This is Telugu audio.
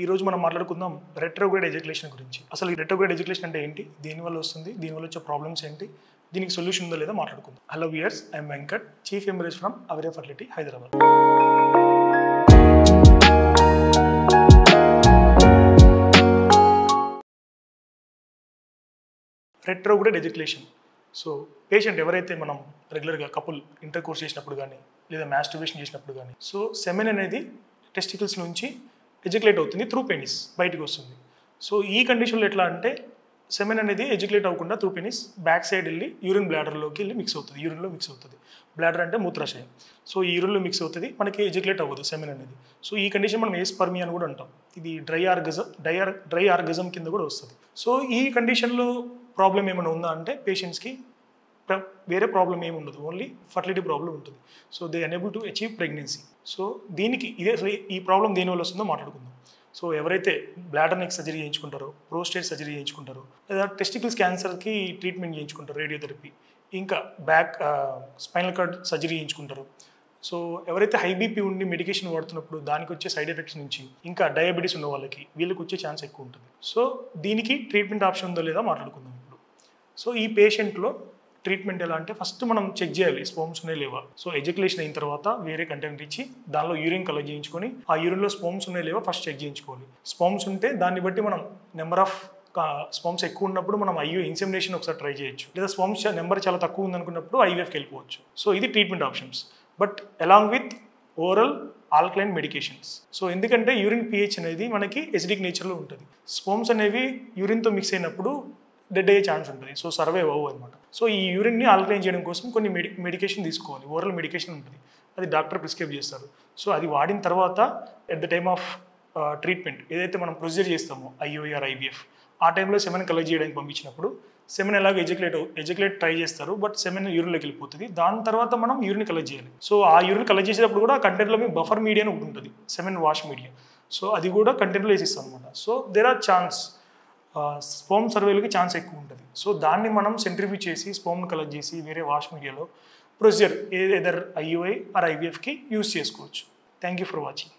ఈ రోజు మనం మాట్లాడుకుందాం రెట్రోగ్రేడ్ ఎజాక్యులేషన్ గురించి. అసలు ఈ రెట్రోగ్రేడ్ ఎజాక్యులేషన్ అంటే ఏంటి, దీనివల్ల వస్తుంది, దీనివల్ల వచ్చే ప్రాబ్లమ్స్ ఏంటి, దీనికి సొల్యూషన్ ఉందో లేదో మాట్లాడుకుందాం. Hello viewers, I'm Venkat, chief ఎంబరేజ్ from Avaria fertility, Hyderabad. Retrograde ejaculation. So patient ఎవరైతే మనం రెగ్యులర్గా కపుల్ ఇంటర్ కోర్స్ చేసినప్పుడు కానీ లేదా మాస్టర్బేషన్ చేసినప్పుడు కానీ సో సెమెన్ అనేది టెస్టికల్స్ నుంచి ఎజాక్యులేట్ అవుతుంది, త్రూ పెనిస్ బయటకు వస్తుంది. సో ఈ కండిషన్లో ఎట్లా అంటే సెమెన్ అనేది ఎజాక్యులేట్ అవ్వకుండా త్రూ పెనిస్ బ్యాక్ సైడ్ వెళ్ళి యూరిన్ బ్లాడర్లోకి వెళ్ళి మిక్స్ అవుతుంది, యూరిన్లో మిక్స్ అవుతుంది. బ్లాడర్ అంటే మూత్రాశయం. సో ఈ యూరిన్లో మిక్స్ అవుతుంది, మనకి ఎజాక్యులేట్ అవ్వదు సెమెన్ అనేది. సో ఈ కండిషన్ మనం ఏస్పర్మి అని కూడా అంటాం. ఇది డ్రై ఆర్గజం కింద కూడా వస్తుంది. సో ఈ కండిషన్లో ప్రాబ్లం ఏమైనా ఉందా అంటే పేషెంట్స్కి వేరే ప్రాబ్లం ఏమి ఉండదు, ఓన్లీ ఫర్టిలిటీ ప్రాబ్లం ఉంటుంది. So they unable to achieve pregnancy. So దీనికి ఇదే అసలు ఈ ప్రాబ్లం దేనివల్ల వస్తుందో మాట్లాడుకుందాం. సో ఎవరైతే బ్లాడర్ నెక్ సర్జరీ చేయించుకుంటారో, ప్రోస్టేట్ సర్జరీ చేయించుకుంటారో, లేదా టెస్టికల్స్ క్యాన్సర్కి ట్రీట్మెంట్ చేయించుకుంటారు, రేడియోథెరపీ, ఇంకా బ్యాక్ స్పైనల్ కార్డ్ సర్జరీ చేయించుకుంటారు. సో ఎవరైతే హై బీపీ ఉండి మెడికేషన్ వాడుతున్నప్పుడు దానికి వచ్చే సైడ్ ఎఫెక్ట్స్ నుంచి, ఇంకా డయాబెటీస్ ఉన్న వాళ్ళకి వీళ్ళకి వచ్చే ఛాన్స్ ఎక్కువ ఉంటుంది. సో దీనికి ట్రీట్మెంట్ ఆప్షన్ ఉందో లేదా మాట్లాడుకుందాం ఇప్పుడు. సో ఈ పేషెంట్లో ట్రీట్మెంట్ ఎలా అంటే ఫస్ట్ మనం చెక్ చేయాలి స్పోమ్స్ ఉన్నాయి లేవా. సో ఎజాక్యులేషన్ అయిన తర్వాత వేరే కంటెంట్ ఇచ్చి దానిలో యూరిన్ కలెక్ట్ చేయించుకొని ఆ యూరిన్లో స్పోమ్స్ ఉన్నాయి లేవా ఫస్ట్ చెక్ చేయించుకోవాలి. స్పోమ్స్ ఉంటే దాన్ని బట్టి మనం నెంబర్ ఆఫ్ స్పోమ్స్ ఎక్కువ ఉన్నప్పుడు మనం ఇన్సెమినేషన్ ఒకసారి ట్రై చేయొచ్చు, లేదా స్పోమ్స్ నెంబర్ చాలా తక్కువ ఉందనుకున్నప్పుడు ఐవీఎఫ్కి వెళ్ళిపోవచ్చు. సో ఇది treatment options, but along with oral alkaline medications. So ఎందుకంటే యూరిన్ పిహెచ్ అనేది మనకి ఎసిడిక్ నేచర్లో ఉంటుంది. స్పోమ్స్ అనేవి యూరిన్తో మిక్స్ అయినప్పుడు డెడ్ అయ్యే ఛాన్స్ ఉంటుంది, సో సర్వైవ్ అవ్వవు అనమాట. సో ఈ యూరిన్ని ఆల్కలైన్ చేయడం కోసం కొన్ని మెడికేషన్ తీసుకోవాలి, ఓరల్ మెడికేషన్ ఉంటుంది, అది డాక్టర్ ప్రిస్క్రైబ్ చేస్తారు. సో అది వాడిన తర్వాత at the time of treatment ఏదైతే మనం ప్రొసీజర్ చేస్తామో ఐఓఆర్ ఐవీఎఫ్, ఆ టైంలో సెమెన్ కలెక్ట్ చేయడానికి పంపించినప్పుడు సెమెన్ ఎలాగో ఎజాక్యులేట్ ట్రై చేస్తారు, బట్ సెమెన్ యూరిన్లోకి వెళ్ళిపోతుంది. దాని తర్వాత మనం యూరిన్ కలెక్ట్ చేయాలి. సో ఆ యూరిన్ కలెక్ట్ చేసేటప్పుడు కూడా కంటెంట్లో మేము బఫర్ మీడియా ఒకటి ఉంటుంది, సెమెన్ వాష్ మీడియా. సో అది కూడా కంటెంట్లో వేసిస్తాం అనమాట. So there are chance sperm సర్వేలకి ఛాన్స్ ఎక్కువ ఉంటుంది. సో దాన్ని మనం సెంట్రిఫ్యూజ్ చేసి స్పోమ్ని కలెక్ట్ చేసి వేరే వాష్ మీడియాలో ప్రొసీజర్ ఏదర్ ఐయుఐ ఆర్ ఐవీఎఫ్కి యూజ్ చేసుకోవచ్చు. Thank you for watching.